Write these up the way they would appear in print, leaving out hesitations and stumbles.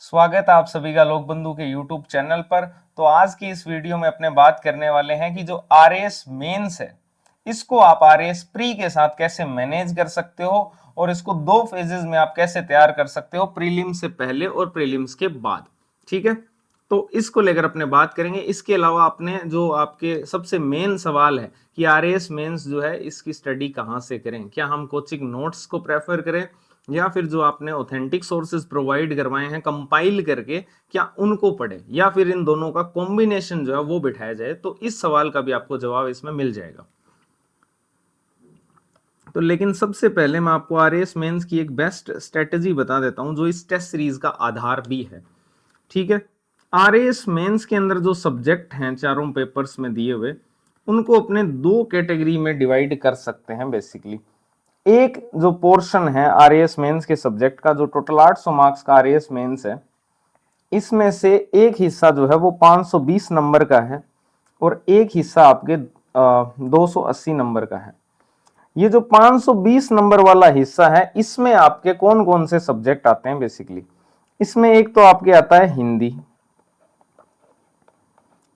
स्वागत है आप सभी का लोक बंधु के YouTube चैनल पर। तो आज की इस वीडियो में अपने बात करने वाले हैं कि जो RAS मेंस है इसको आप RAS प्री के साथ कैसे मैनेज कर सकते हो और इसको दो फेजेस में आप कैसे तैयार कर सकते हो, प्रीलिम्स से पहले और प्रीलिम्स के बाद। ठीक है, तो इसको लेकर अपने बात करेंगे। इसके अलावा अपने जो आपके सबसे मेन सवाल है कि RAS मेंस जो है इसकी स्टडी कहाँ से करें, क्या हम कोचिंग नोट्स को प्रेफर करें या फिर जो आपने ऑथेंटिक सोर्सेज प्रोवाइड करवाए हैं कंपाइल करके क्या उनको पढ़े, या फिर इन दोनों का कॉम्बिनेशन जो है वो बिठाया जाए। तो इस सवाल का भी आपको जवाब इसमें मिल जाएगा। तो लेकिन सबसे पहले मैं आपको RAS मेंस की एक बेस्ट स्ट्रेटेजी बता देता हूं जो इस टेस्ट सीरीज का आधार भी है। ठीक है, RAS मेंस के अंदर जो सब्जेक्ट हैं चारों पेपर्स में दिए हुए, उनको अपने दो कैटेगरी में डिवाइड कर सकते हैं बेसिकली। एक जो पोर्शन है RAS मेंस के सब्जेक्ट का, जो टोटल 800 मार्क्स का RAS मेंस है, इसमें से एक हिस्सा जो है वो 520 नंबर का है और एक हिस्सा आपके 280 नंबर का है। ये जो 520 नंबर वाला हिस्सा है इसमें आपके कौन कौन से सब्जेक्ट आते हैं बेसिकली। इसमें एक तो आपके आता है हिंदी,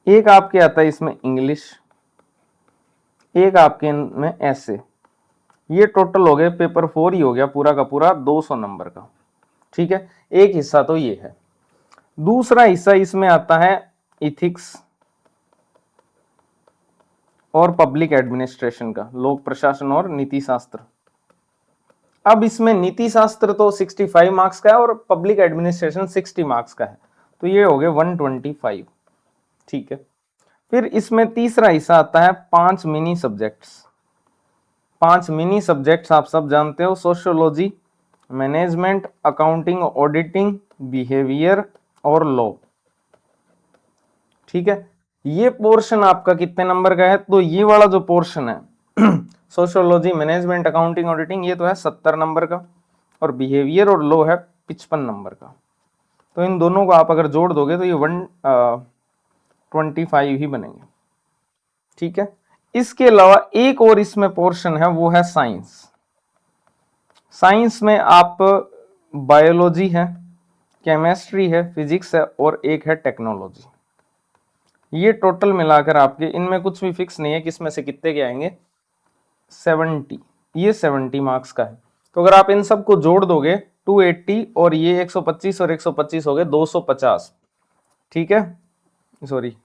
एक आपके आता है इसमें इंग्लिश, एक आपके में ऐसे। ये टोटल हो गए, पेपर 4 ही हो गया पूरा का पूरा 200 नंबर का। ठीक है, एक हिस्सा तो ये है। दूसरा हिस्सा इसमें आता है इथिक्स और पब्लिक एडमिनिस्ट्रेशन का, लोक प्रशासन और नीति शास्त्र। अब इसमें नीति शास्त्र तो 65 मार्क्स का है और पब्लिक एडमिनिस्ट्रेशन 60 मार्क्स का है, तो ये हो गए 125। ठीक है, फिर इसमें तीसरा हिस्सा आता है 5 मिनी सब्जेक्ट्स। 5 मिनी सब्जेक्ट्स आप सब जानते हो, sociology, management, accounting, auditing, behaviour और लॉ। ठीक है, ये पोर्शन आपका कितने नंबर का है? तो ये वाला जो पोर्शन है सोशियोलॉजी, मैनेजमेंट, अकाउंटिंग, ऑडिटिंग, ये तो है 70 नंबर का और बिहेवियर और लॉ है 55 नंबर का। तो इन दोनों को आप अगर जोड़ दोगे तो ये 125 ही बनेंगे। ठीक है, इसके अलावा एक और इसमें पोर्शन है, वो है साइंस। साइंस में आप बायोलॉजी है, केमिस्ट्री है, फिजिक्स है और एक है टेक्नोलॉजी। ये टोटल मिलाकर आपके, इनमें कुछ भी फिक्स नहीं है किसमें से कितने के आएंगे, 70। ये 70 मार्क्स का है। तो अगर आप इन सबको जोड़ दोगे 280 और ये 125 और 125 हो गए 250। ठीक है, सॉरी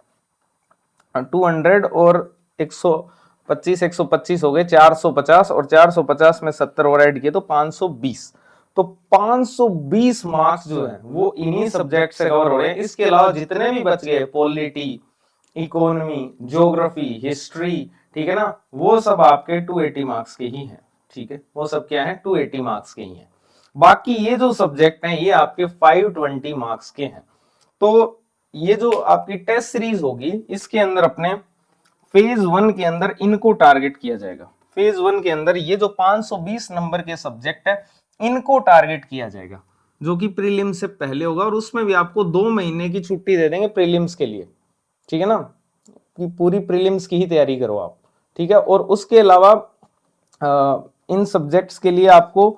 200 और 125 125 हो गए 450 और 450 में 70 और ऐड किए तो 520। तो 520 मार्क्स जो है वो इन्हीं सब्जेक्ट से कवर हो रहे हैं। इसके अलावा जितने भी बच गए, पॉलिटी, इकोनॉमी, ज्योग्राफी, हिस्ट्री, ठीक है ना, वो सब आपके 280 मार्क्स के ही हैं। ठीक है, वो सब क्या है, 280 मार्क्स के ही हैं। बाकी ये जो सब्जेक्ट हैं ये आपके 520 मार्क्स के हैं। तो ये जो आपकी टेस्ट सीरीज होगी इसके अंदर अपने फेज 1 के अंदर इनको टारगेट किया जाएगा। फेज 1 के अंदर ये जो 520 नंबर के सब्जेक्ट है इनको टारगेट किया जाएगा, जो कि प्रीलिम्स से पहले होगा, और उसमें भी आपको 2 महीने की छुट्टी दे देंगे प्रीलिम्स के लिए। ठीक है ना, कि पूरी प्रीलिम्स की ही तैयारी करो आप। ठीक है, और उसके अलावा इन सब्जेक्ट्स के लिए आपको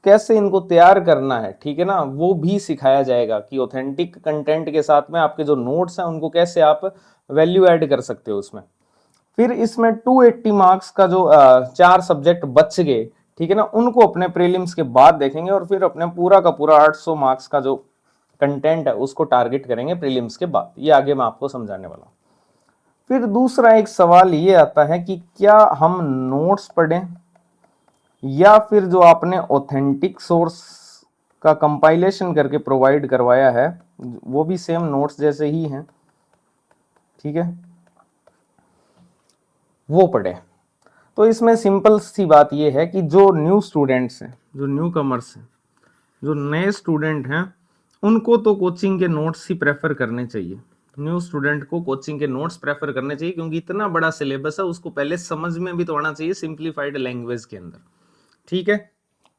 कैसे इनको तैयार करना है, ठीक है ना, वो भी सिखाया जाएगा कि ऑथेंटिक कंटेंट के साथ में आपके जो नोट्स हैं उनको कैसे आप वैल्यू ऐड कर सकते हो उसमें। फिर इसमें 280 मार्क्स का जो 4 सब्जेक्ट बच गए, ठीक है ना, उनको अपने प्रीलिम्स के बाद देखेंगे और फिर अपने पूरा का पूरा 800 मार्क्स का जो कंटेंट है उसको टारगेट करेंगे प्रीलिम्स के बाद। ये आगे मैं आपको समझाने वाला हूं। फिर दूसरा एक सवाल ये आता है कि क्या हम नोट्स पढ़ें या फिर जो आपने ऑथेंटिक सोर्स का कंपाइलेशन करके प्रोवाइड करवाया है वो भी सेम नोट्स जैसे ही हैं, ठीक है, वो पढ़े। तो इसमें सिंपल सी बात ये है कि जो न्यू स्टूडेंट्स हैं, जो न्यू कमर्स हैं, जो नए स्टूडेंट हैं, उनको तो कोचिंग के नोट्स ही प्रेफर करने चाहिए। न्यू स्टूडेंट को कोचिंग के नोट्स प्रेफर करने चाहिए क्योंकि इतना बड़ा सिलेबस है, उसको पहले समझ में भी तो आना चाहिए सिंप्लीफाइड लैंग्वेज के अंदर। ठीक है,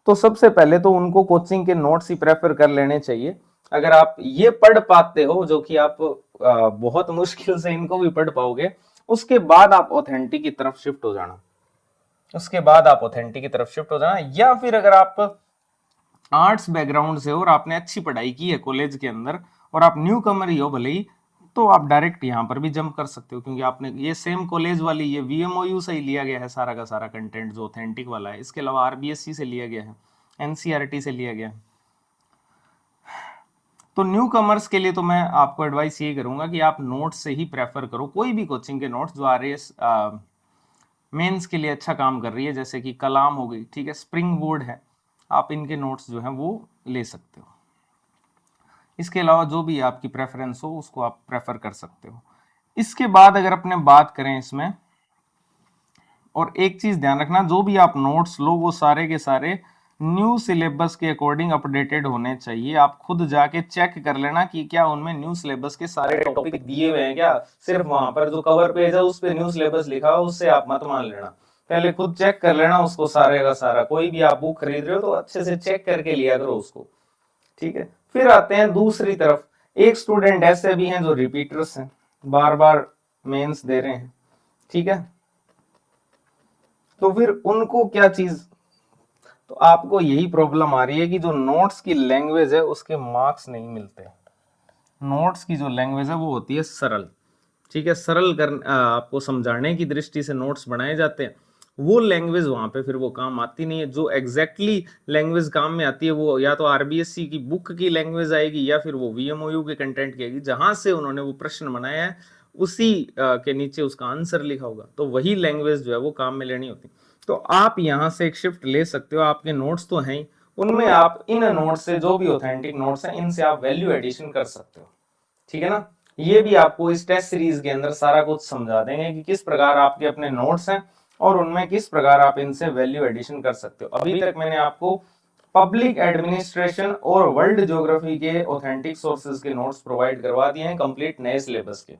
तो सबसे पहले तो उनको कोचिंग के नोट्स ही प्रेफर कर लेने चाहिए। अगर आप ये पढ़ पाते हो, जो कि आप बहुत मुश्किल से इनको भी पढ़ पाओगे, उसके बाद आप ऑथेंटिक की तरफ शिफ्ट हो जाना। उसके बाद आप ऑथेंटिक की तरफ शिफ्ट हो जाना। या फिर अगर आप आर्ट्स बैकग्राउंड से और आपने अच्छी पढ़ाई की है कॉलेज के अंदर और आप न्यू कमर ही हो भले ही, तो आप डायरेक्ट यहाँ पर भी जंप कर सकते हो, क्योंकि आपने ये सेम कॉलेज वाली ये वीएमओयू से ही लिया गया है सारा का सारा कंटेंट जो ऑथेंटिक वाला है। इसके अलावा आरबीएससी से लिया गया है, एनसीईआरटी से लिया गया है। तो न्यू कमर्स के लिए तो मैं आपको एडवाइस ये करूंगा कि आप नोट्स से ही प्रेफर करो, कोई भी कोचिंग के नोट्स जो आरएएस मेंस के लिए अच्छा काम कर रही है, जैसे कि कलाम हो गई, ठीक है, स्प्रिंग बोर्ड है, आप इनके नोट्स जो है वो ले सकते हो। इसके अलावा जो भी आपकी प्रेफरेंस हो उसको आप प्रेफर कर सकते हो। इसके बाद अगर अपने बात करें इसमें, और एक चीज ध्यान रखना, जो भी आप नोट्स लो वो सारे के सारे न्यू सिलेबस के अकॉर्डिंग अपडेटेड होने चाहिए। आप खुद जाके चेक कर लेना कि क्या उनमें न्यू सिलेबस के सारे टॉपिक दिए हुए हैं क्या, सिर्फ वहां पर जो कवर पेज है उस पे न्यू सिलेबस लिखा हो उससे आप मत मान लेना, पहले खुद चेक कर लेना उसको सारे का सारा। कोई भी आप बुक खरीद रहे हो तो अच्छे से चेक करके लिया करो उसको, ठीक है। फिर आते हैं दूसरी तरफ, एक स्टूडेंट ऐसे भी हैं जो रिपीटर्स हैं, बार बार मेंस दे रहे हैं, ठीक है, तो फिर उनको क्या चीज, तो आपको यही प्रॉब्लम आ रही है कि जो नोट्स की लैंग्वेज है उसके मार्क्स नहीं मिलते। नोट्स की जो लैंग्वेज है वो होती है सरल, ठीक है, सरल कर आपको समझाने की दृष्टि से नोट्स बनाए जाते हैं। वो लैंग्वेज वहां पे फिर वो काम आती नहीं है। जो एग्जैक्टली लैंग्वेज काम में आती है वो या तो आरबीएससी की बुक की लैंग्वेज आएगी या फिर वो वीएमओयू के कंटेंट की आएगी, जहां से उन्होंने वो प्रश्न बनाया है उसी के नीचे उसका आंसर लिखा होगा, तो वही लैंग्वेज जो है वो काम में लेनी होती। तो आप यहाँ से एक शिफ्ट ले सकते हो, आपके नोट्स तो हैं ही, उनमें आप इन नोट्स से जो भी ऑथेंटिक नोट्स हैं इनसे आप वैल्यू एडिशन कर सकते हो, ठीक है ना। ये भी आपको इस टेस्ट सीरीज के अंदर सारा कुछ समझा देंगे कि किस प्रकार आपके अपने नोट्स हैं और उनमें किस प्रकार आप इनसे वैल्यू एडिशन कर सकते हो। अभी तक मैंने आपको पब्लिक एडमिनिस्ट्रेशन और वर्ल्ड ज्योग्राफी के ऑथेंटिक सोर्सेज के नोट्स प्रोवाइड करवा दिए हैं कंप्लीट नए सिलेबस के,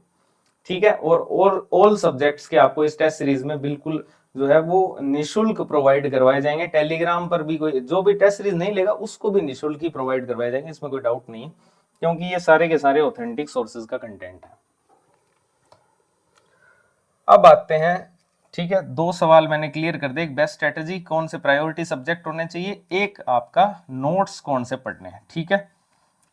ठीक है, और ऑल सब्जेक्ट्स के आपको इस टेस्ट सीरीज में बिल्कुल जो है वो निशुल्क प्रोवाइड करवाए जाएंगे। टेलीग्राम पर भी कोई जो भी टेस्ट सीरीज नहीं लेगा उसको भी निशुल्क ही प्रोवाइड करवाए जाएंगे, इसमें कोई डाउट नहीं है, क्योंकि ये सारे के सारे ऑथेंटिक सोर्सेज का कंटेंट है। अब आते हैं, ठीक है, दो सवाल मैंने क्लियर कर दिए, एक बेस्ट स्ट्रेटेजी कौन से प्रायोरिटी सब्जेक्ट होने चाहिए, एक आपका नोट्स कौन से पढ़ने हैं, ठीक है।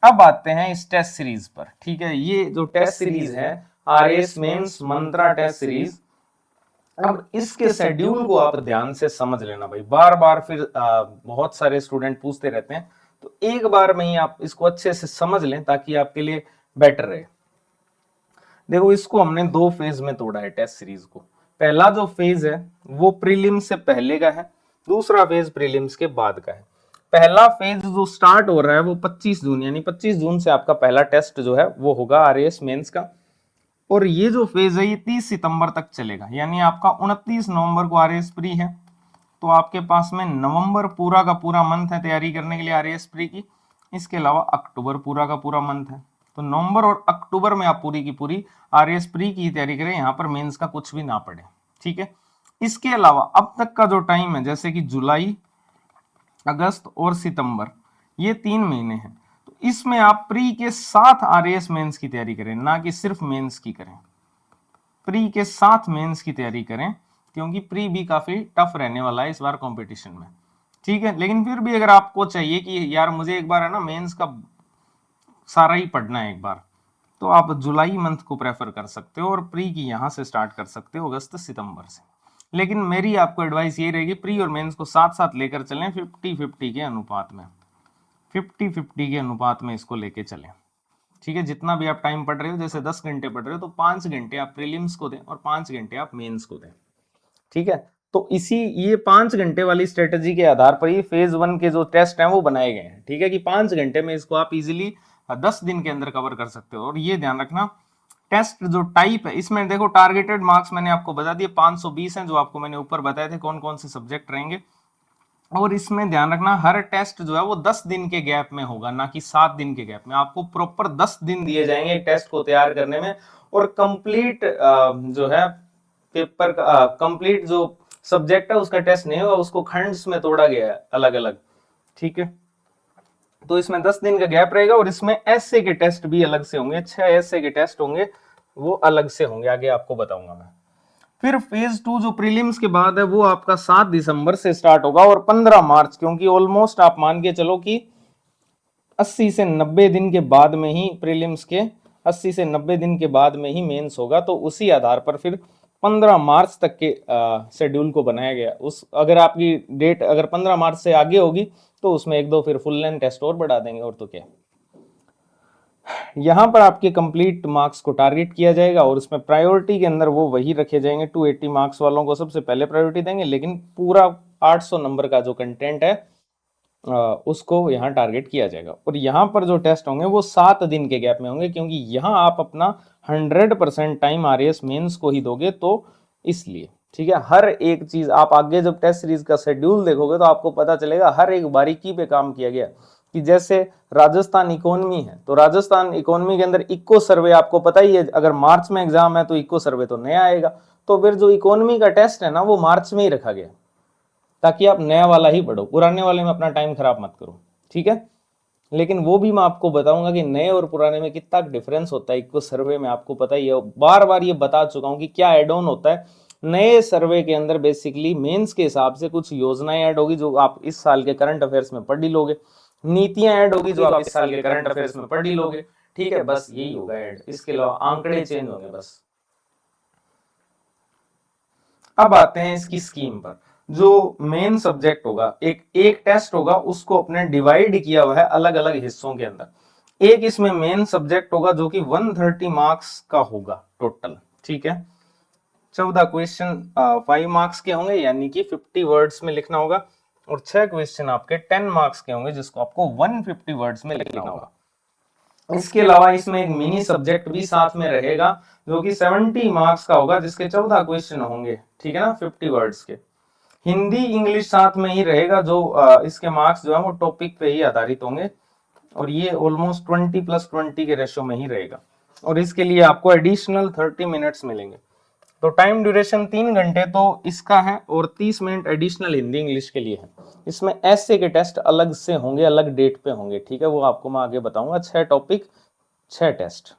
अब आते हैं इस टेस्ट सीरीज पर, ठीक है, ये जो टेस्ट सीरीज है आरएएस मेंस मंत्रा टेस्ट सीरीज, अब इसके शेड्यूल को आप ध्यान से समझ लेना भाई, बार बार फिर बहुत सारे स्टूडेंट पूछते रहते हैं, तो एक बार में ही आप इसको अच्छे से समझ लें ताकि आपके लिए बेटर रहे। देखो इसको हमने दो फेज में तोड़ा है टेस्ट सीरीज को। पहला जो फेज है वो प्रीलिम्स से पहले का है, दूसरा फेज प्रीलिम्स के बाद का है। पहला फेज जो स्टार्ट हो रहा है वो 25 जून, यानी 25 जून से आपका पहला टेस्ट जो है वो होगा आरएएस मेंस का, और ये जो फेज है ये 30 सितंबर तक चलेगा, यानी आपका 29 नवंबर को आरएएस प्री है, तो आपके पास में नवंबर पूरा का पूरा मंथ है तैयारी करने के लिए आरएएस प्री की। इसके अलावा अक्टूबर पूरा का पूरा मंथ है, तो नवंबर और अक्टूबर में आप पूरी की पूरी आरएएस प्री की तैयारी करें, यहाँ पर मेंस का कुछ भी ना पड़े, ठीक है। इसके अलावा अब तक का जो टाइम है जैसे कि जुलाई, अगस्त और सितंबर, ये 3 महीने हैं, तो इसमें आप प्री के साथ आरएएस मेंस की तैयारी करें, ना कि सिर्फ मेंस की करें, प्री के साथ मेंस की तैयारी करें, क्योंकि प्री भी काफी टफ रहने वाला है इस बार कंपटीशन में, ठीक है। लेकिन फिर भी अगर आपको चाहिए कि यार मुझे एक बार है ना मेंस का सारा ही पढ़ना है एक बार, तो आप जुलाई मंथ को प्रेफर कर सकते हो और प्री की यहां से स्टार्ट कर सकते हो अगस्त सितंबर से। लेकिन मेरी आपको एडवाइस ये रहेगी प्री और मेंस को साथ साथ लेकर चलें, 50-50 के अनुपात में, 50-50 के अनुपात में इसको लेके चलें, ठीक है। जितना भी आप टाइम पढ़ रहे हो, जैसे 10 घंटे पढ़ रहे हो तो 5 घंटे आप प्रीलिम्स को दें और 5 घंटे आप मेंस को दें, ठीक है। तो इसी ये 5 घंटे वाली स्ट्रेटेजी के आधार पर ये फेज 1 के जो टेस्ट हैं वो बनाए गए हैं, ठीक है, कि 5 घंटे में इसको आप इजीली 10 दिन के अंदर कवर कर सकते हो। और ये ध्यान रखना टेस्ट जो टाइप है इसमें देखो टारगेटेड मार्क्स मैंने आपको बता दिए 520 हैं, जो आपको मैंने ऊपर बताए थे कौन कौन से सब्जेक्ट रहेंगे। और इसमें ध्यान रखना हर टेस्ट जो है वो 10 दिन के गैप में होगा, ना कि 7 दिन के गैप में। आपको प्रॉपर 10 दिन दिए जाएंगे एक टेस्ट को तैयार करने में, और कंप्लीट जो है पेपर का कंप्लीट जो सब्जेक्ट है उसका टेस्ट नहीं होगा, उसको खंड्स में तोड़ा गया है अलग अलग, ठीक है। तो इसमें 10 दिन का गैप रहेगा और इसमें ऐसे के टेस्ट भी अलग से होंगे, 6 ऐसे के टेस्ट होंगे वो अलग से होंगे, आगे आपको बताऊंगा मैं। फिर फेज 2 जो प्रीलिम्स के बाद है वो आपका 7 दिसंबर से स्टार्ट होगा और 15 मार्च, क्योंकि ऑलमोस्ट आप मान के चलो कि 80 से 90 दिन के बाद में ही प्रीलिम्स के 80 से 90 दिन के बाद में ही मेंस होगा। तो उसी आधार पर फिर 15 मार्च तक के शेड्यूल को बनाया गया। उस अगर आपकी डेट अगर 15 मार्च से आगे होगी तो उसमें एक दो फिर फुल लेंथ टेस्ट और बढ़ा देंगे, और तो क्या। यहां पर आपके कंप्लीट मार्क्स को टारगेट किया जाएगा और उसमें प्रायोरिटी के अंदर वो वही रखे जाएंगे। 280 मार्क्स वालों को सबसे पहले प्रायोरिटी देंगे, लेकिन पूरा 800 नंबर का जो कंटेंट है उसको यहाँ टारगेट किया जाएगा। और यहाँ पर जो टेस्ट होंगे वो 7 दिन के गैप में होंगे, क्योंकि यहाँ आप अपना 100% टाइम आरएएस मेंस को ही दोगे, तो इसलिए ठीक है। हर एक चीज आप आगे जब टेस्ट सीरीज का शेड्यूल देखोगे तो आपको पता चलेगा हर एक बारीकी पे काम किया गया। कि जैसे राजस्थान इकोनॉमी है, तो राजस्थान इकोनॉमी के अंदर इको सर्वे आपको पता ही है, अगर मार्च में एग्जाम है तो इको सर्वे तो नया आएगा। तो फिर जो इकोनॉमी का टेस्ट है ना वो मार्च में ही रखा गया, ताकि आप नया वाला ही पढ़ो, पुराने वाले में अपना टाइम खराब मत करो, ठीक है। लेकिन वो भी मैं आपको बताऊंगा कि नए और पुराने में कितना डिफरेंस होता है। इको सर्वे में आपको पता ही है, बार बार ये बता चुका हूं कि क्या एड ऑन होता है। नए सर्वे के अंदर बेसिकली मेंस के हिसाब से कुछ योजनाएं ऐड होगी जो आप इस साल के करंट अफेयर्स में पढ़ ही लोगे, नीतियां ऐड होगी जो आप इस साल के करंट अफेयर्स में पढ़ ही लोगे, ठीक है। बस यही होगा ऐड, इसके अलावा आंकड़े चेंज होंगे बस। अब आते हैं इसकी स्कीम पर। जो मेन सब्जेक्ट होगा, एक एक टेस्ट होगा, उसको अपने डिवाइड किया हुआ है अलग अलग हिस्सों के अंदर। एक इसमें मेन सब्जेक्ट होगा जो कि 130 मार्क्स का होगा टोटल, ठीक है। 14 क्वेश्चन 5 मार्क्स के होंगे, यानी कि 50 वर्ड्स में लिखना होगा। और 6 क्वेश्चन आपके 10 मार्क्स के होंगे, जिसको आपको 150 वर्ड्स में लिखना होगा। इसके अलावा इसमें एक मिनी सब्जेक्ट भी साथ में रहेगा जो कि 70 मार्क्स का होगा, जिसके 14 क्वेश्चन होंगे, ठीक है ना, 50 वर्ड्स के। हिंदी इंग्लिश साथ में ही रहेगा, जो इसके मार्क्स जो है वो टॉपिक पे ही आधारित होंगे, और ये ऑलमोस्ट 20+20 के रेशो में ही रहेगा। और इसके लिए आपको एडिशनल 30 मिनट्स मिलेंगे। तो टाइम ड्यूरेशन 3 घंटे तो इसका है, और 30 मिनट एडिशनल हिंदी इंग्लिश के लिए है। इसमें ऐसे के टेस्ट अलग से होंगे, अलग डेट पे होंगे, ठीक है, वो आपको मैं आगे बताऊंगा। 6 टॉपिक 6 टेस्ट।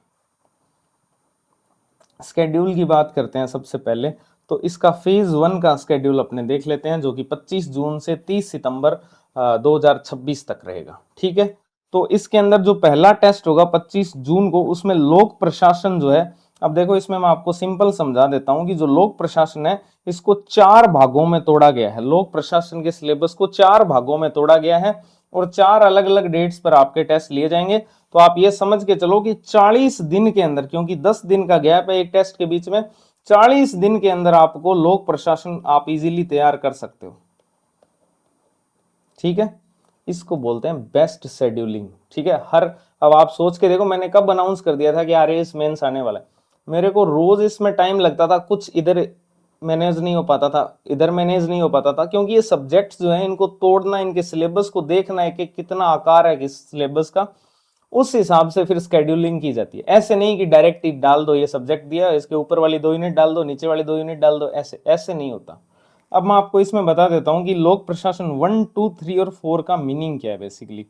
स्केड्यूल की बात करते हैं सबसे पहले, तो इसका फेज 1 का स्केड्यूल अपने देख लेते हैं, जो कि 25 जून से 30 सितंबर 2026 तक रहेगा, ठीक है। तो इसके अंदर जो पहला टेस्ट होगा 25 जून को, उसमें लोक प्रशासन जो है, अब देखो इसमें मैं आपको सिंपल समझा देता हूं कि जो लोक प्रशासन है इसको 4 भागों में तोड़ा गया है। लोक प्रशासन के सिलेबस को 4 भागों में तोड़ा गया है, और 4 अलग अलग डेट्स पर आपके टेस्ट लिए जाएंगे। तो आप ये समझ के चलो कि 40 दिन के अंदर, क्योंकि 10 दिन का गैप है एक टेस्ट के बीच में, 40 दिन के अंदर आपको लोक प्रशासन आप इजीली तैयार कर सकते हो, ठीक है। इसको बोलते हैं बेस्ट शेड्यूलिंग, ठीक है। अब आप सोच के देखो, मैंने कब अनाउंस कर दिया था कि आरएएस मेंस आने वाला है, मेरे को रोज इसमें टाइम लगता था, कुछ इधर मैनेज नहीं हो पाता था, इधर मैनेज नहीं हो पाता था, क्योंकि ये सब्जेक्ट्स जो है इनको तोड़ना, इनके सिलेबस को देखना है कि कितना आकार है किस सिलेबस का, उस हिसाब से फिर स्केड्यूलिंग की जाती है। ऐसे नहीं कि डायरेक्ट ही डाल दो, ये सब्जेक्ट दिया इसके ऊपर वाली 2 यूनिट डाल दो, नीचे वाली 2 यूनिट डाल दो, ऐसे ऐसे नहीं होता। अब मैं आपको इसमें बता देता हूं कि लोक प्रशासन 1, 2, 3 और 4 का मीनिंग क्या है बेसिकली।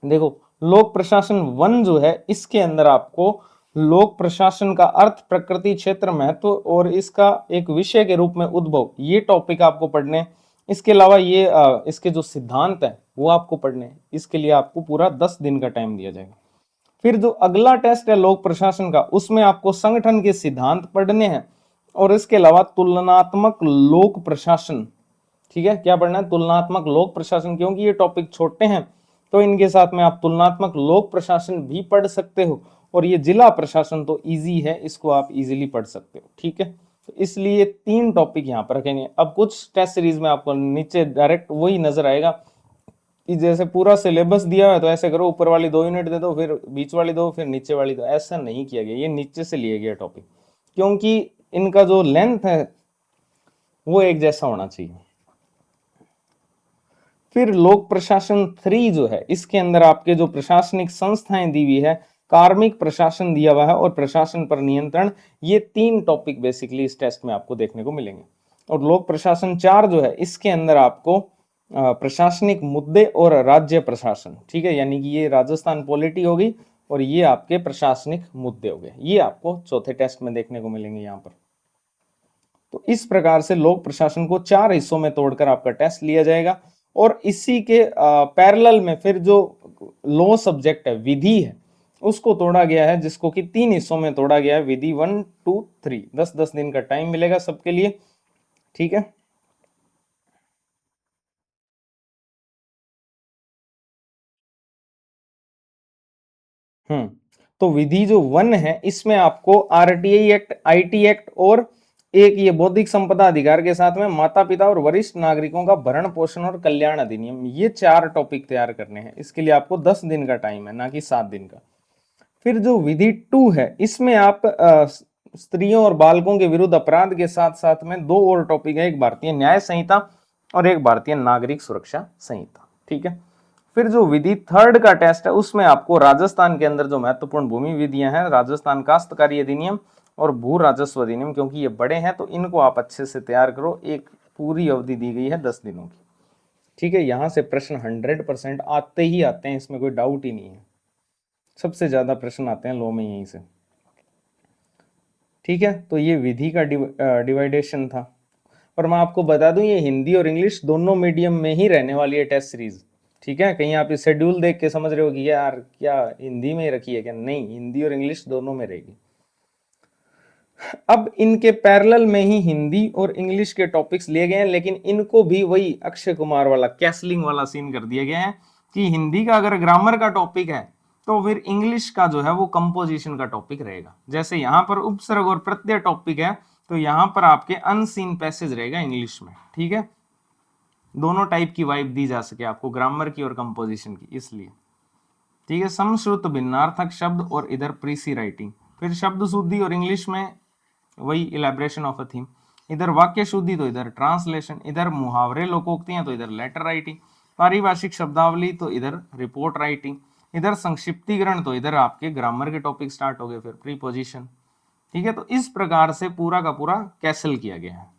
देखो, लोक प्रशासन 1 जो है, इसके अंदर आपको लोक प्रशासन का अर्थ, प्रकृति, क्षेत्र, महत्व और इसका एक विषय के रूप में उद्भव, ये टॉपिक आपको पढ़ने। इसके अलावा ये इसके जो सिद्धांत है वो आपको पढ़ने। इसके लिए आपको पूरा 10 दिन का टाइम दिया जाएगा। फिर जो अगला टेस्ट है लोक प्रशासन का, उसमें आपको संगठन के सिद्धांत पढ़ने हैं, और इसके अलावा तुलनात्मक लोक प्रशासन, ठीक है। क्या पढ़ना है? तुलनात्मक लोक प्रशासन, क्योंकि ये टॉपिक छोटे हैं तो इनके साथ में आप तुलनात्मक लोक प्रशासन भी पढ़ सकते हो, और ये जिला प्रशासन तो इजी है, इसको आप इजीली पढ़ सकते हो, ठीक है। तो इसलिए 3 टॉपिक यहाँ पर रखेंगे। अब कुछ टेस्ट सीरीज में आपको नीचे डायरेक्ट वही नजर आएगा कि जैसे पूरा सिलेबस दिया है तो ऐसे करो, ऊपर वाली 2 यूनिट दे दो, फिर बीच वाली दो, फिर नीचे वाली दो। ऐसा नहीं किया गया, ये नीचे से लिया गया टॉपिक, क्योंकि इनका जो लेंथ है वो एक जैसा होना चाहिए। फिर लोक प्रशासन 3 जो है, इसके अंदर आपके जो प्रशासनिक संस्थाएं दी हुई है, कार्मिक प्रशासन दिया हुआ है, और प्रशासन पर नियंत्रण, ये 3 टॉपिक बेसिकली इस टेस्ट में आपको देखने को मिलेंगे। और लोक प्रशासन 4 जो है, इसके अंदर आपको प्रशासनिक मुद्दे और राज्य प्रशासन, ठीक है, यानी कि ये राजस्थान पॉलिटी होगी और ये आपके प्रशासनिक मुद्दे हो गए, ये आपको चौथे टेस्ट में देखने को मिलेंगे यहाँ पर। तो इस प्रकार से लोक प्रशासन को 4 हिस्सों में तोड़कर आपका टेस्ट लिया जाएगा। और इसी के पैरेलल में फिर जो लॉ सब्जेक्ट है, विधि है, उसको तोड़ा गया है, जिसको कि 3 हिस्सों में तोड़ा गया है, विधि 1 2 3। 10-10 दिन का टाइम मिलेगा सबके लिए, ठीक है। हम्म, तो विधि जो 1 है इसमें आपको आरटीआई एक्ट, आईटी एक्ट और एक ये बौद्धिक संपदा अधिकार के साथ में माता पिता और वरिष्ठ नागरिकों का भरण पोषण और कल्याण अधिनियम, ये 4 टॉपिक तैयार करने हैं। इसके लिए आपको 10 दिन का टाइम है, ना कि 7 दिन का। फिर जो विधि 2 है इसमें आप स्त्रियों और बालकों के विरुद्ध अपराध के साथ साथ में 2 और टॉपिक है, एक भारतीय न्याय संहिता और एक भारतीय नागरिक सुरक्षा संहिता, ठीक है। फिर जो विधि 3 का टेस्ट है उसमें आपको राजस्थान के अंदर जो महत्वपूर्ण भूमि विधियां हैं, राजस्थान काश्तकारी अधिनियम और भू राजस्व अधिनियम, क्योंकि ये बड़े हैं तो इनको आप अच्छे से तैयार करो। एक पूरी अवधि दी गई है 10 दिनों की, ठीक है। यहां से प्रश्न 100% आते ही आते हैं, इसमें कोई डाउट ही नहीं है। सबसे ज्यादा प्रश्न आते हैं लॉ में यहीं से, ठीक है। तो ये विधि का डिवाइडेशन था। और मैं आपको बता दूं ये हिंदी और इंग्लिश दोनों मीडियम में ही रहने वाली है टेस्ट सीरीज, ठीक है। कहीं आप इस शेड्यूल देख के समझ रहे हो कि यार क्या हिंदी में ही रखी है क्या, नहीं, हिंदी और इंग्लिश दोनों में रहेगी। अब इनके पैरेलल में ही हिंदी और इंग्लिश के टॉपिक्स लिए गए हैं, लेकिन इनको भी वही अक्षय कुमार वाला कैसलिंग वाला सीन कर दिया गया है कि हिंदी का अगर ग्रामर का टॉपिक है तो फिर इंग्लिश का जो है वो कंपोजिशन का टॉपिक रहेगा। जैसे यहां पर उपसर्ग और प्रत्यय टॉपिक है तो यहां पर आपके अनसीन पैसेज रहेगा इंग्लिश में, ठीक है। दोनों टाइप की वाइब दी जा सके आपको, ग्रामर की और कंपोजिशन की, इसलिए, ठीक है। समश्रुत भिन्नार्थक शब्द और इधर प्रीसी राइटिंग, फिर शब्द शुद्धि और इंग्लिश में वही इलेबरेशन ऑफ अ थीम, इधर वाक्य शुद्धि तो इधर ट्रांसलेशन, इधर मुहावरे लोकोक्तियां तो इधर लेटर राइटिंग, पारिभाषिक शब्दावली तो इधर रिपोर्ट राइटिंग, इधर संक्षिप्तीकरण तो इधर आपके ग्रामर के टॉपिक स्टार्ट हो गए, फिर प्रीपोजिशन, ठीक है। तो इस प्रकार से पूरा का पूरा कैसल किया गया है।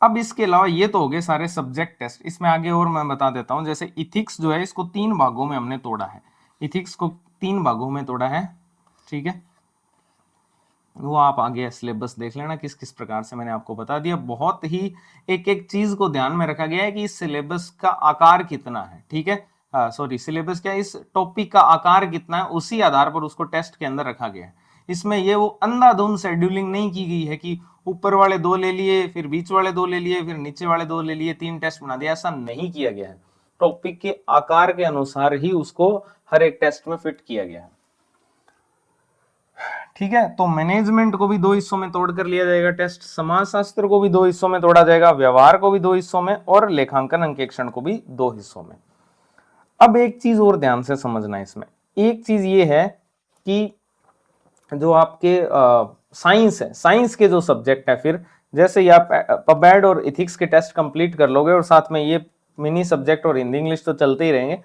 अब इसके अलावा ये तो हो गए सारे सब्जेक्ट टेस्ट, इसमें आगे और मैं बता देता हूं। जैसे इथिक्स जो है इसको 3 भागों में हमने तोड़ा है, इथिक्स को 3 भागों में तोड़ा है, ठीक है। वो आप आगे सिलेबस देख लेना किस किस प्रकार से मैंने आपको बता दिया। बहुत ही एक एक चीज को ध्यान में रखा गया है कि इस सिलेबस का आकार कितना है, ठीक है। सॉरी, सिलेबस क्या, इस टॉपिक का आकार कितना है उसी आधार पर उसको टेस्ट के अंदर रखा गया है। इसमें ये वो अंधाधुंध शेड्यूलिंग नहीं की गई है कि ऊपर वाले 2 ले लिए, फिर बीच वाले 2 ले लिए, फिर नीचे वाले 2 ले लिए, 3 टेस्ट बना दिया, ऐसा नहीं किया गया है। टॉपिक के आकार के अनुसार ही उसको हर एक टेस्ट में फिट किया गया है, ठीक है। तो मैनेजमेंट को भी 2 हिस्सों में तोड़ कर लिया जाएगा टेस्ट, समाजशास्त्र को भी 2 हिस्सों में तोड़ा जाएगा, व्यवहार को भी 2 हिस्सों में और लेखांकन अंकेक्षण को भी 2 हिस्सों में। अब एक चीज और ध्यान से समझना है इसमें, एक चीज ये है कि जो आपके साइंस है, साइंस के जो सब्जेक्ट है, फिर जैसे ही आप पबैड और इथिक्स के टेस्ट कंप्लीट कर लोगे और साथ में ये मिनी सब्जेक्ट और हिंदी इंग्लिश तो चलते ही रहेंगे,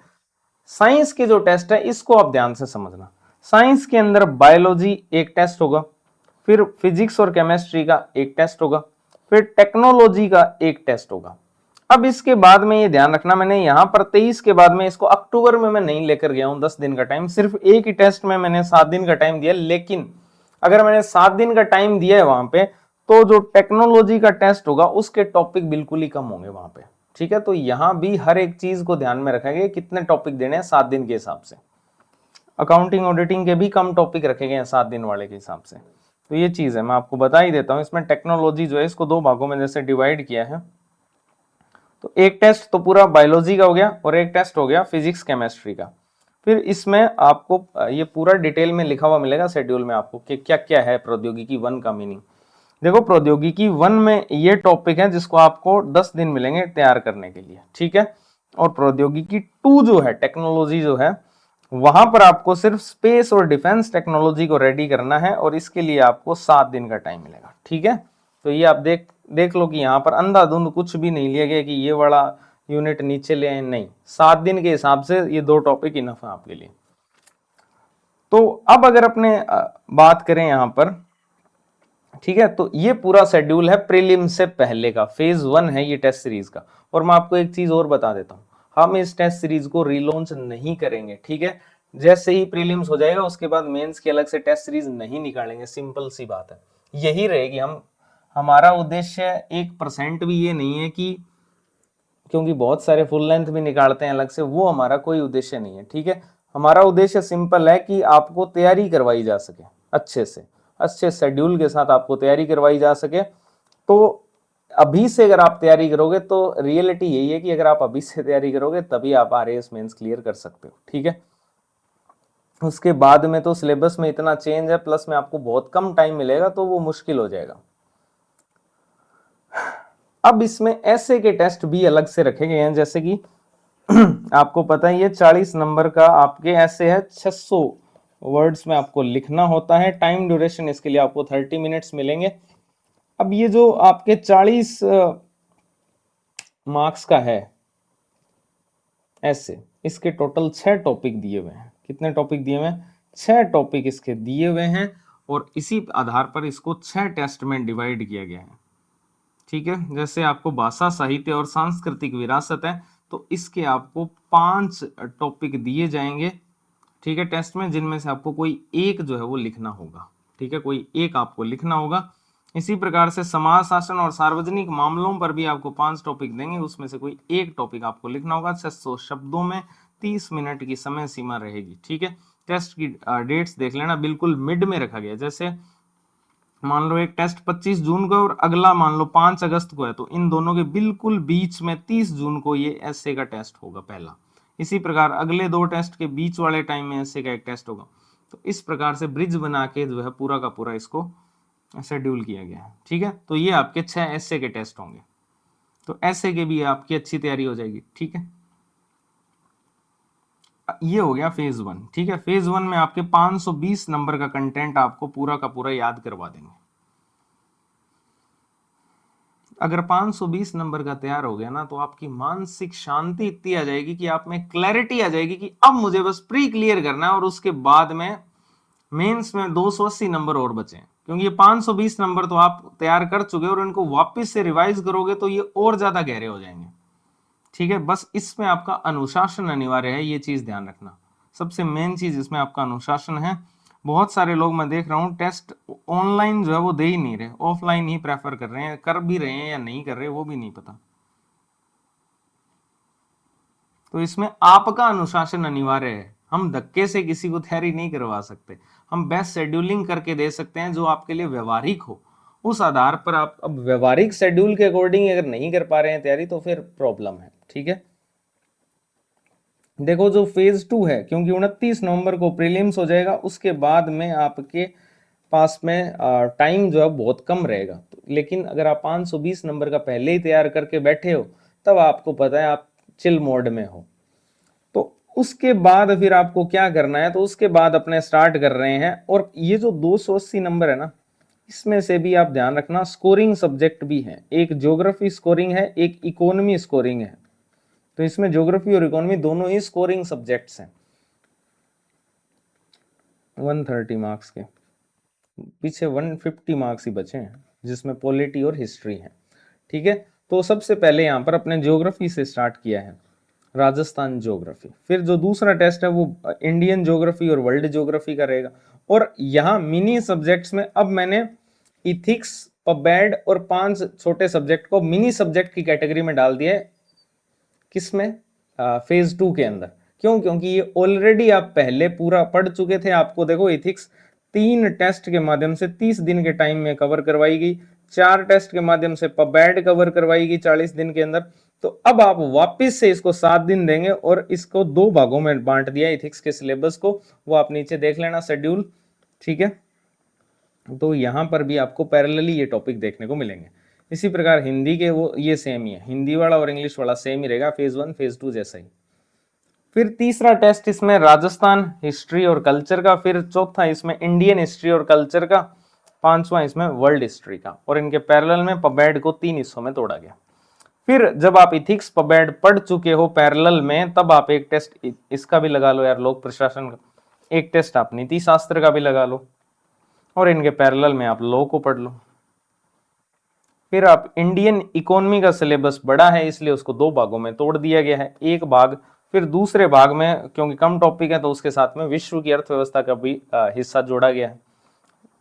साइंस के जो टेस्ट है इसको आप ध्यान से समझना। साइंस के अंदर बायोलॉजी एक टेस्ट होगा, फिर फिजिक्स और केमिस्ट्री का एक टेस्ट होगा, फिर टेक्नोलॉजी का एक टेस्ट होगा। अब इसके बाद में ये ध्यान रखना, मैंने यहां पर 23 के बाद में इसको अक्टूबर में मैं नहीं लेकर गया हूं 10 दिन का टाइम, सिर्फ एक ही टेस्ट में मैंने 7 दिन का टाइम दिया। लेकिन अगर मैंने 7 दिन का टाइम दिया है वहां पे, तो जो टेक्नोलॉजी का टेस्ट होगा उसके टॉपिक बिल्कुल ही कम होंगे वहां पे, ठीक है। तो यहां भी हर एक चीज को ध्यान में रखेंगे कितने टॉपिक देने हैं 7 दिन के हिसाब से। अकाउंटिंग ऑडिटिंग के भी कम टॉपिक रखे गए हैं 7 दिन वाले के हिसाब से। तो ये चीज है, मैं आपको बता ही देता हूं। इसमें टेक्नोलॉजी जो है इसको 2 भागों में जैसे डिवाइड किया है, तो एक टेस्ट तो पूरा बायोलॉजी का हो गया और एक टेस्ट हो गया फिजिक्स केमिस्ट्री का। फिर इसमें आपको ये पूरा डिटेल में लिखा हुआ मिलेगा शेड्यूल में आपको कि क्या क्या है प्रौद्योगिकी 1 का मीनिंग। देखो, प्रौद्योगिकी 1 में ये टॉपिक है जिसको आपको 10 दिन मिलेंगे तैयार करने के लिए, ठीक है। और प्रौद्योगिकी 2 जो है, टेक्नोलॉजी जो है, वहां पर आपको सिर्फ स्पेस और डिफेंस टेक्नोलॉजी को रेडी करना है और इसके लिए आपको 7 दिन का टाइम मिलेगा, ठीक है। तो ये आप देख लो कि यहाँ पर अंधाधुंध कुछ भी नहीं लिया गया कि ये वाला यूनिट नीचे ले आए, नहीं, 7 दिन के हिसाब से ये 2 टॉपिक इनफ है आपके लिए। तो अब अगर अपने बात करें यहाँ पर, ठीक है, तो ये पूरा शेड्यूल है प्रीलिम से पहले का, फेज 1 है ये टेस्ट सीरीज का। और मैं आपको एक चीज और बता देता हूँ, हम इस टेस्ट सीरीज को रीलॉन्च नहीं करेंगे, ठीक है। जैसे ही प्रीलिम्स हो जाएगा उसके बाद मेंस की अलग से टेस्ट सीरीज नहीं निकालेंगे, सिंपल सी बात है, यही रहेगी। हमारा उद्देश्य 1% भी ये नहीं है कि क्योंकि बहुत सारे फुल लेंथ भी निकालते हैं अलग से, वो हमारा कोई उद्देश्य नहीं है। ठीक है, हमारा उद्देश्य सिंपल है कि आपको तैयारी करवाई जा सके अच्छे से, अच्छे शेड्यूल के साथ आपको तैयारी करवाई जा सके। तो अभी से अगर आप तैयारी करोगे तो रियलिटी यही है कि अगर आप अभी से तैयारी करोगे तभी आप आरएएस मेंस क्लियर कर सकते हो। ठीक है, उसके बाद में तो सिलेबस में इतना चेंज है, प्लस में आपको बहुत कम टाइम मिलेगा, तो वो मुश्किल हो जाएगा। अब इसमें ऐसे के टेस्ट भी अलग से रखे गए हैं, जैसे कि आपको पता है ये 40 नंबर का आपके ऐसे है, 600 वर्ड्स में आपको लिखना होता है। टाइम ड्यूरेशन इसके लिए आपको 30 मिनट्स मिलेंगे। अब ये जो आपके 40 मार्क्स का है ऐसे, इसके टोटल 6 टॉपिक दिए हुए हैं। कितने टॉपिक दिए हुए हैं? 6 टॉपिक इसके दिए हुए हैं, और इसी आधार पर इसको 6 टेस्ट में डिवाइड किया गया है। ठीक है, जैसे आपको भाषा, साहित्य और सांस्कृतिक विरासत है, तो इसके आपको 5 टॉपिक दिए जाएंगे। ठीक है, टेस्ट में, जिनमें से आपको कोई एक जो है वो लिखना होगा। ठीक है, कोई एक आपको लिखना होगा। इसी प्रकार से समाज शासन और सार्वजनिक मामलों पर भी आपको 5 टॉपिक देंगे, उसमें से कोई एक टॉपिक आपको लिखना होगा। 600 शब्दों में 30 मिनट की समय सीमा रहेगी। ठीक है, टेस्ट की डेट्स देख लेना, बिल्कुल मिड में रखा गया। जैसे मान लो एक टेस्ट 25 जून को और अगला मान लो 5 अगस्त को है, तो इन दोनों के बिल्कुल बीच में 30 जून को ये एसए का टेस्ट होगा पहला। इसी प्रकार अगले 2 टेस्ट के बीच वाले टाइम में एसए का एक टेस्ट होगा। तो इस प्रकार से ब्रिज बना के जो है पूरा का पूरा इसको शेड्यूल किया गया है। ठीक है, तो ये आपके 6 एसए के टेस्ट होंगे, तो एसए के भी आपकी अच्छी तैयारी हो जाएगी। ठीक है, ये हो गया फेज 1। ठीक है, फेज 1 में आपके 520 नंबर का कंटेंट आपको पूरा का पूरा याद करवा देंगे। अगर 520 नंबर का तैयार हो गया ना, तो आपकी मानसिक शांति इतनी आ जाएगी कि आप में क्लैरिटी आ जाएगी कि अब मुझे बस प्री क्लियर करना है, और उसके बाद में मेंस में 280 नंबर और बचे। क्योंकि ये 520 नंबर तो आप तैयार कर चुके और इनको वापस से रिवाइज करोगे तो ये और ज्यादा गहरे हो जाएंगे। ठीक है, बस इसमें आपका अनुशासन अनिवार्य है, ये चीज ध्यान रखना। सबसे मेन चीज इसमें आपका अनुशासन है। बहुत सारे लोग मैं देख रहा हूँ टेस्ट ऑनलाइन जो है वो दे ही नहीं रहे, ऑफलाइन ही प्रेफर कर रहे हैं। कर भी रहे हैं या नहीं कर रहे वो भी नहीं पता। तो इसमें आपका अनुशासन अनिवार्य है। हम धक्के से किसी को तैयारी नहीं करवा सकते, हम बेस्ट शेड्यूलिंग करके दे सकते हैं जो आपके लिए व्यवहारिक हो। उस आधार पर आप अब व्यवहारिक शेड्यूल के अकॉर्डिंग अगर नहीं कर पा रहे हैं तैयारी, तो फिर प्रॉब्लम है। ठीक है, देखो जो फेज 2 है, क्योंकि 29 नवंबर को प्रीलिम्स हो जाएगा, उसके बाद में आपके पास में टाइम जो है बहुत कम रहेगा। लेकिन अगर आप 520 नंबर का पहले ही तैयार करके बैठे हो, तब आपको पता है आप चिल मोड में हो। तो उसके बाद फिर आपको क्या करना है, तो उसके बाद अपने स्टार्ट कर रहे हैं। और ये जो 280 नंबर है ना, इसमें से भी आप ध्यान रखना स्कोरिंग सब्जेक्ट भी है। एक ज्योग्राफी स्कोरिंग है, एक इकोनॉमी स्कोरिंग है। तो इसमें ज्योग्राफी और इकोनॉमी दोनों ही स्कोरिंग सब्जेक्ट्स हैं। 130 मार्क्स के पीछे 150 मार्क्स ही बचे हैं, जिसमें पॉलिटी और हिस्ट्री है। ठीक है, तो सबसे पहले यहाँ पर अपने ज्योग्राफी से स्टार्ट किया है, राजस्थान ज्योग्राफी। फिर जो दूसरा टेस्ट है वो इंडियन ज्योग्राफी और वर्ल्ड ज्योग्राफी का रहेगा। और यहाँ मिनी सब्जेक्ट्स में अब मैंने इथिक्स, पबैड और 5 छोटे सब्जेक्ट को मिनी सब्जेक्ट की कैटेगरी में डाल दिया है। किसमें? फेज 2 के अंदर। क्यों? क्योंकि ये ऑलरेडी आप पहले पूरा पढ़ चुके थे। आपको देखो इथिक्स 3 टेस्ट के माध्यम से 30 दिन के टाइम में कवर करवाई गई, 4 टेस्ट के माध्यम से पबैड कवर करवाई गई 40 दिन के अंदर। तो अब आप वापस से इसको 7 दिन देंगे और इसको 2 भागों में बांट दिया इथिक्स के सिलेबस को। वो आप नीचे देख लेना शेड्यूल। ठीक है, तो यहां पर भी आपको पैरेलली ये टॉपिक देखने को मिलेंगे। इसी प्रकार हिंदी के वो ये सेम ही है, हिंदी वाला और इंग्लिश वाला सेम ही रहेगा, फेज 1 फेज 2 जैसा ही। फिर तीसरा टेस्ट इसमें राजस्थान हिस्ट्री और कल्चर का, फिर चौथा इसमें इंडियन हिस्ट्री और कल्चर का, पांचवा इसमें वर्ल्ड हिस्ट्री का। और इनके पैरेलल में पबैड को 3 हिस्सों में तोड़ा गया। फिर जब आप इथिक्स पबैड पढ़ चुके हो पैरेलल में, तब आप एक टेस्ट इसका भी लगा लो यार, लोक प्रशासन का। एक टेस्ट आप नीति शास्त्र का भी लगा लो, और इनके पैरेलल में आप लॉ को पढ़ लो। फिर आप इंडियन इकोनॉमी का सिलेबस बड़ा है, इसलिए उसको 2 भागों में तोड़ दिया गया है। एक भाग, फिर दूसरे भाग में क्योंकि कम टॉपिक है तो उसके साथ में विश्व की अर्थव्यवस्था का भी हिस्सा जोड़ा गया है।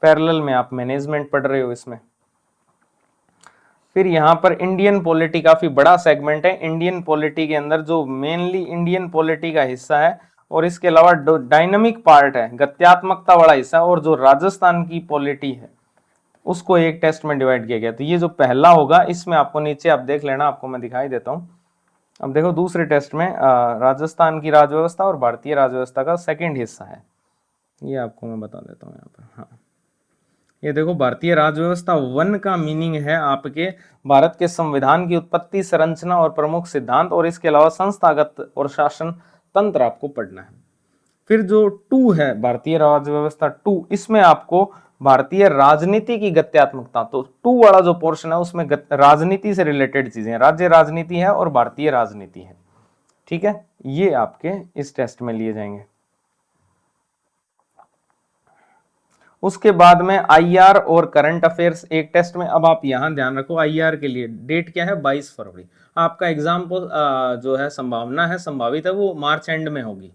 पैरेलल में आप मैनेजमेंट पढ़ रहे हो इसमें। फिर यहाँ पर इंडियन पॉलिटी काफी बड़ा सेगमेंट है। इंडियन पॉलिटी के अंदर जो मेनली इंडियन पॉलिटी का हिस्सा है और इसके अलावा डायनामिक पार्ट है, गत्यात्मकता वाला हिस्सा, और जो राजस्थान की पॉलिटी है उसको एक टेस्ट में डिवाइड किया गया। तो ये जो पहला होगा इसमें आपको नीचे आप देख लेना, आपको मैं दिखाई देता हूं। अब देखो दूसरे टेस्ट में राजस्थान की राजव्यवस्था और भारतीय राजव्यवस्था का सेकंड हिस्सा है, ये आपको मैं बता देता हूँ यहाँ पर। हाँ, ये देखो भारतीय राजव्यवस्था वन का मीनिंग है आपके भारत के संविधान की उत्पत्ति, संरचना और प्रमुख सिद्धांत, और इसके अलावा संस्थागत और शासन तंत्र आपको पढ़ना है। फिर जो टू है भारतीय राजव्यवस्था टू, इसमें आपको भारतीय राजनीति की गत्यात्मकता, तो टू वाला जो पोर्शन है उसमें राजनीति से रिलेटेड चीजें, राज्य राजनीति है और भारतीय राजनीति है। ठीक है, ये आपके इस टेस्ट में लिए जाएंगे। उसके बाद में आईआर और करंट अफेयर्स एक टेस्ट में। अब आप यहां ध्यान रखो, आईआर के लिए डेट क्या है, 22 फरवरी। आपका एग्जाम जो है संभावना है, संभावित है वो मार्च एंड में होगी।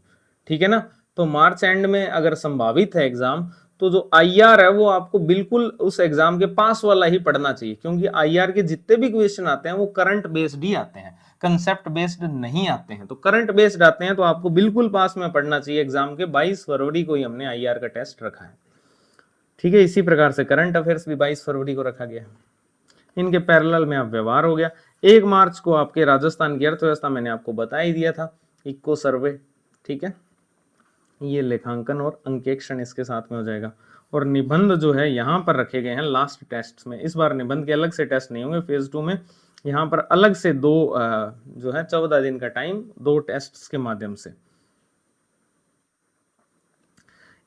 ठीक है ना, तो मार्च एंड में अगर संभावित है एग्जाम, तो जो आईआर है वो आपको बिल्कुल उस एग्जाम के पास वाला ही पढ़ना चाहिए, क्योंकि आईआर के जितने भी क्वेश्चन आते हैं वो करंट बेस्ड ही आते हैं, कंसेप्ट बेस्ड नहीं आते हैं। तो करंट बेस्ड आते हैं तो आपको बिल्कुल पास में पढ़ना चाहिए एग्जाम के। 22 फरवरी को ही हमने आईआर का टेस्ट रखा है। ठीक है, इसी प्रकार से करंट अफेयर्स भी 22 फरवरी को रखा गया। इनके पैरेलल में आप व्यवहार हो गया। 1 मार्च को आपके राजस्थान की अर्थव्यवस्था मैंने आपको बता ही दिया था, इको सर्वे। ठीक है, ये लेखांकन और अंकेक्षण इसके साथ में हो जाएगा। और निबंध जो है यहाँ पर रखे गए हैं लास्ट टेस्ट में। इस बार निबंध के अलग से टेस्ट नहीं होंगे फेज 2 में, यहाँ पर अलग से दो जो है 14 दिन का टाइम, 2 टेस्ट के माध्यम से।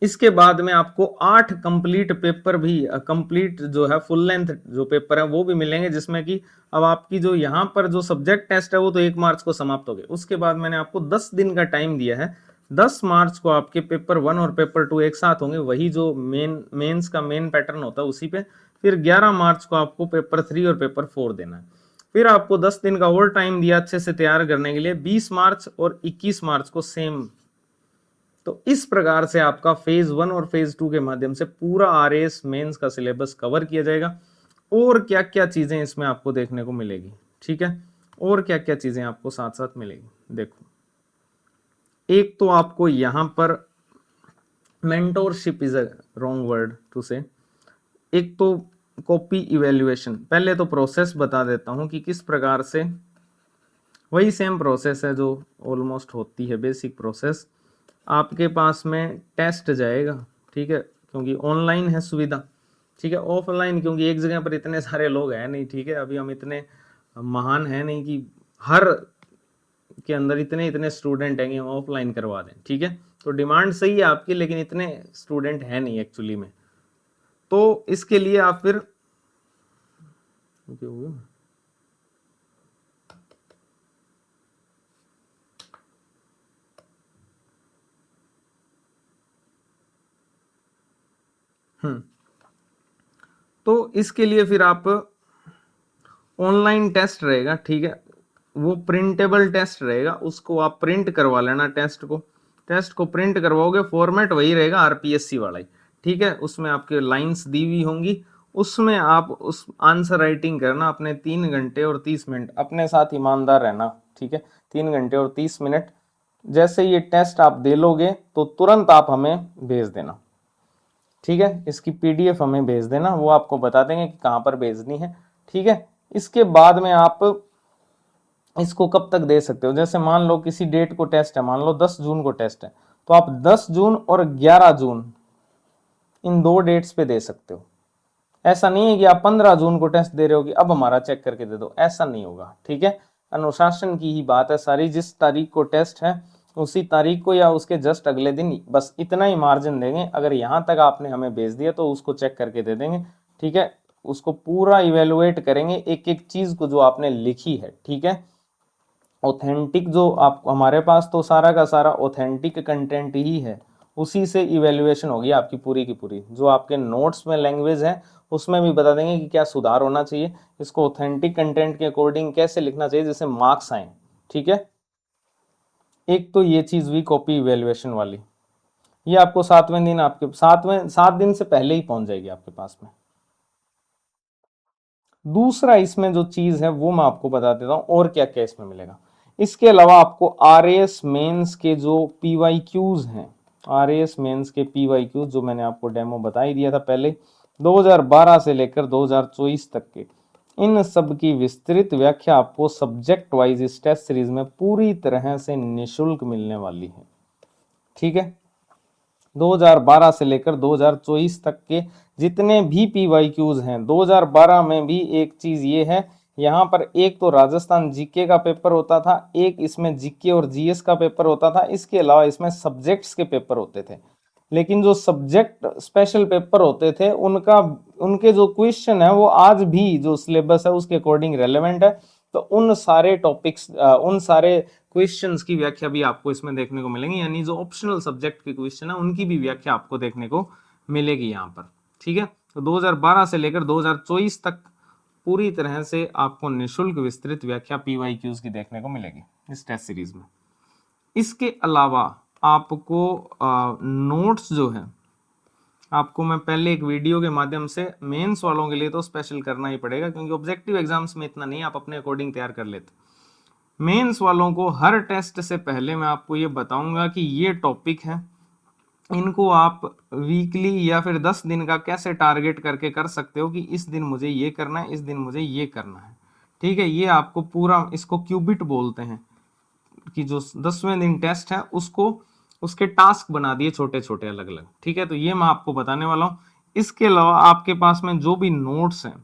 इसके बाद में आपको 8 कंप्लीट पेपर भी, कंप्लीट जो है फुल लेंथ जो पेपर है वो भी मिलेंगे, जिसमें कि अब आपकी जो यहाँ पर जो सब्जेक्ट टेस्ट है वो तो 1 मार्च को समाप्त हो गए। उसके बाद मैंने आपको 10 दिन का टाइम दिया है। 10 मार्च को आपके पेपर 1 और पेपर 2 एक साथ होंगे, वही जो मेंस का मेन पैटर्न होता है उसी पे। फिर 11 मार्च को आपको पेपर 3 और पेपर 4 देना है। फिर आपको 10 दिन का और टाइम दिया अच्छे से तैयार करने के लिए। 20 मार्च और 21 मार्च को सेम। तो इस प्रकार से आपका फेज 1 और फेज 2 के माध्यम से पूरा आरएएस मेंस का सिलेबस कवर किया जाएगा। और क्या क्या चीजें इसमें आपको देखने को मिलेगी, ठीक है, और क्या क्या चीजें आपको साथ साथ मिलेगी। देखो, एक तो आपको यहां पर mentorship is a wrong word to say. एक तो कॉपी इवेल्युएशन, पहले तो प्रोसेस बता देता हूं कि किस प्रकार से, वही सेम प्रोसेस है जो ऑलमोस्ट होती है, बेसिक प्रोसेस। आपके पास में टेस्ट जाएगा, ठीक है, क्योंकि ऑनलाइन है सुविधा। ठीक है, ऑफलाइन क्योंकि एक जगह पर इतने सारे लोग हैं नहीं। ठीक है, अभी हम इतने महान हैं नहीं कि हर के अंदर इतने इतने स्टूडेंट हैं कि हम ऑफलाइन करवा दें। ठीक है, तो डिमांड सही है आपकी, लेकिन इतने स्टूडेंट हैं नहीं एक्चुअली में। तो इसके लिए आप फिर तो इसके लिए फिर आप ऑनलाइन टेस्ट रहेगा। ठीक है, वो प्रिंटेबल टेस्ट रहेगा, उसको आप प्रिंट करवा लेना। टेस्ट को प्रिंट करवाओगे, फॉर्मेट वही रहेगा आरपीएससी वाला ही। ठीक है, उसमें आपके लाइंस दी हुई होंगी, उसमें आप उस आंसर राइटिंग करना अपने 3 घंटे और 30 मिनट, अपने साथ ईमानदार रहना। ठीक है, 3 घंटे और 30 मिनट। जैसे ये टेस्ट आप दे लोगे तो तुरंत आप हमें भेज देना। ठीक है, इसकी पीडीएफ हमें भेज देना, वो आपको बता देंगे कि कहाँ पर भेजनी है। ठीक है, इसके बाद में आप इसको कब तक दे सकते हो, जैसे मान लो किसी डेट को टेस्ट है, मान लो 10 जून को टेस्ट है, तो आप 10 जून और 11 जून इन 2 डेट्स पे दे सकते हो। ऐसा नहीं है कि आप 15 जून को टेस्ट दे रहे हो कि अब हमारा चेक करके दे दो, ऐसा नहीं होगा। ठीक है, अनुशासन की ही बात है सारी। जिस तारीख को टेस्ट है उसी तारीख को या उसके जस्ट अगले दिन बस इतना ही मार्जिन देंगे। अगर यहां तक आपने हमें भेज दिया तो उसको चेक करके दे देंगे। ठीक है, उसको पूरा इवेलुएट करेंगे एक एक चीज को जो आपने लिखी है। ठीक है, ऑथेंटिक जो आप हमारे पास तो सारा का सारा ऑथेंटिक कंटेंट ही है, उसी से इवेल्युएशन होगी आपकी पूरी की पूरी। जो आपके नोट्स में लैंग्वेज है उसमें भी बता देंगे कि क्या सुधार होना चाहिए, इसको ऑथेंटिक कंटेंट के अकॉर्डिंग कैसे लिखना चाहिए जिससे मार्क्स आए। ठीक है, एक तो ये चीज हुई कॉपी इवेल्युएशन वाली, ये आपको 7वें दिन, आपके 7 दिन से पहले ही पहुंच जाएगी आपके पास में। दूसरा इसमें जो चीज है वो मैं आपको बता देता हूं और क्या क्या इसमें मिलेगा। इसके अलावा आपको आरएएस मेंस के जो पीवाईक्यूज हैं, आरएएस मेंस के पीवाईक्यूज जो मैंने आपको डेमो बता ही दिया था पहले, 2012 से लेकर 2024 तक के, इन सब की विस्तृत व्याख्या आपको सब्जेक्ट वाइज इस टेस्ट सीरीज में पूरी तरह से निशुल्क मिलने वाली है। ठीक है, 2012 से लेकर 2024 तक के जितने भी पीवाईक्यूज हैं, 2012 में भी एक चीज ये है, यहाँ पर एक तो राजस्थान जीके का पेपर होता था, एक इसमें जीके और जीएस का पेपर होता था, इसके अलावा इसमें सब्जेक्ट्स के पेपर होते थे। लेकिन जो सब्जेक्ट स्पेशल पेपर होते थे उनका, उनके जो क्वेश्चन है वो आज भी जो सिलेबस है उसके अकॉर्डिंग रेलेवेंट है। तो उन सारे टॉपिक्स, उन सारे क्वेश्चंस की व्याख्या भी आपको इसमें देखने को मिलेंगी, यानी जो ऑप्शनल सब्जेक्ट के क्वेश्चन है उनकी भी व्याख्या आपको देखने को मिलेगी यहाँ पर। ठीक है, तो 2012 से लेकर 2024 तक पूरी तरह से आपको निशुल्क विस्तृत व्याख्या पीवाईक्यूज की देखने को मिलेगी इस टेस्ट सीरीज में। इसके अलावा आपको नोट्स जो है, आपको मैं पहले एक वीडियो के माध्यम से मेंस वालों के लिए तो स्पेशल करना ही पड़ेगा, क्योंकि ऑब्जेक्टिव एग्जाम्स में इतना नहीं, आप अपने अकॉर्डिंग तैयार कर लेते। मेंस वालों को हर टेस्ट से पहले मैं आपको ये बताऊंगा कि ये टॉपिक है, इनको आप वीकली या फिर 10 दिन का कैसे टारगेट करके कर सकते हो कि इस दिन मुझे ये करना है, इस दिन मुझे ये करना है। ठीक है, ये आपको पूरा, इसको क्यूबिट बोलते हैं, कि जो 10वें दिन टेस्ट है उसको, उसके टास्क बना दिए छोटे छोटे अलग अलग। ठीक है, तो ये मैं आपको बताने वाला हूँ। इसके अलावा आपके पास में जो भी नोट्स हैं,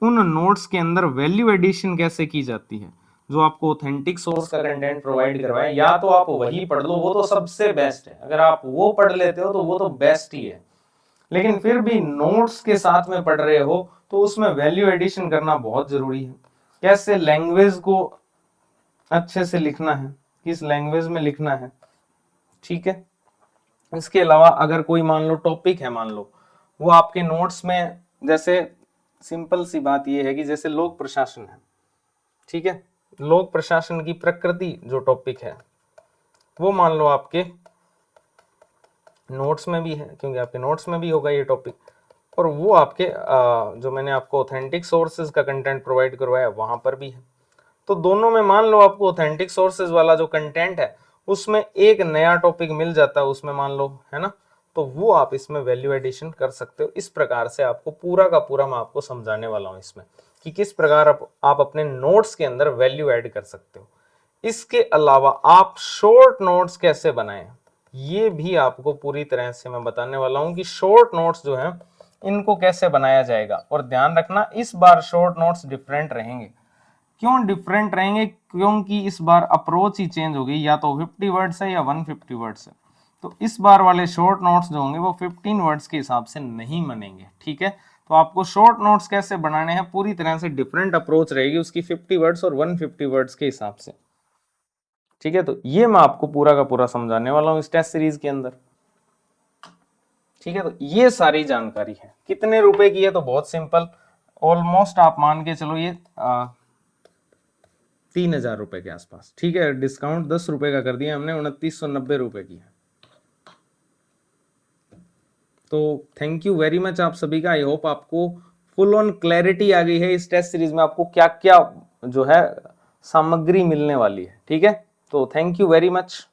उन नोट्स के अंदर वैल्यू एडिशन कैसे की जाती है, जो आपको ऑथेंटिक सोर्स का कंटेंट प्रोवाइड करवाए, या तो आप वही पढ़ लो, वो तो सबसे बेस्ट है, अगर आप वो पढ़ लेते हो तो वो तो बेस्ट ही है। लेकिन फिर भी नोट्स के साथ में पढ़ रहे हो तो उसमें वैल्यू एडिशन करना बहुत जरूरी है। कैसे लैंग्वेज को अच्छे से लिखना है, किस लैंग्वेज में लिखना है। ठीक है, इसके अलावा अगर कोई मान लो टॉपिक है, मान लो वो आपके नोट्स में, जैसे सिंपल सी बात ये है कि जैसे लोक प्रशासन है, ठीक है, लोक प्रशासन की प्रकृति जो टॉपिक है वो मान लो आपके नोट्स में भी है, क्योंकि आपके नोट्स में भी होगा ये टॉपिक, और वो आपके जो मैंने आपको ऑथेंटिक सोर्सेज का कंटेंट प्रोवाइड करवाया वहां पर भी है। तो दोनों में मान लो आपको ऑथेंटिक सोर्सेज वाला जो कंटेंट है उसमें एक नया टॉपिक मिल जाता है उसमें, मान लो, है ना, तो वो आप इसमें वैल्यू एडिशन कर सकते हो। इस प्रकार से आपको पूरा का पूरा मैं आपको समझाने वाला हूं इसमें कि किस प्रकार आप अपने नोट्स के अंदर वैल्यू ऐड कर सकते हो। इसके अलावा आप शॉर्ट नोट्स कैसे बनाएं, ये भी आपको पूरी तरह से मैं बताने वाला हूं कि शॉर्ट नोट्स जो है इनको कैसे बनाया जाएगा। और ध्यान रखना, इस बार शॉर्ट नोट्स डिफरेंट रहेंगे। क्यों डिफरेंट रहेंगे? क्योंकि इस बार अप्रोच ही चेंज हो गई, या तो 50 वर्ड्स है या 150 वर्ड्स है। तो इस बार वाले शॉर्ट नोट्स जो होंगे वो 15 वर्ड्स के हिसाब से नहीं बनेंगे। ठीक है, तो आपको शॉर्ट नोट्स कैसे बनाने हैं, पूरी तरह से डिफरेंट अप्रोच रहेगी उसकी 50 वर्ड्स और 150 वर्ड्स के हिसाब से। ठीक है, तो ये मैं आपको पूरा का पूरा समझाने वाला हूं इस टेस्ट सीरीज के अंदर। ठीक है, तो ये सारी जानकारी है। कितने रुपए की है? तो बहुत सिंपल, ऑलमोस्ट आप मान के चलो ये 3000 रुपए के आसपास। ठीक है, डिस्काउंट 10 रुपए का कर दिया हमने, 2990 रुपए की है। तो थैंक यू वेरी मच आप सभी का। आई होप आपको फुल ऑन क्लैरिटी आ गई है इस टेस्ट सीरीज में, आपको क्या क्या जो है सामग्री मिलने वाली है। ठीक है, तो थैंक यू वेरी मच।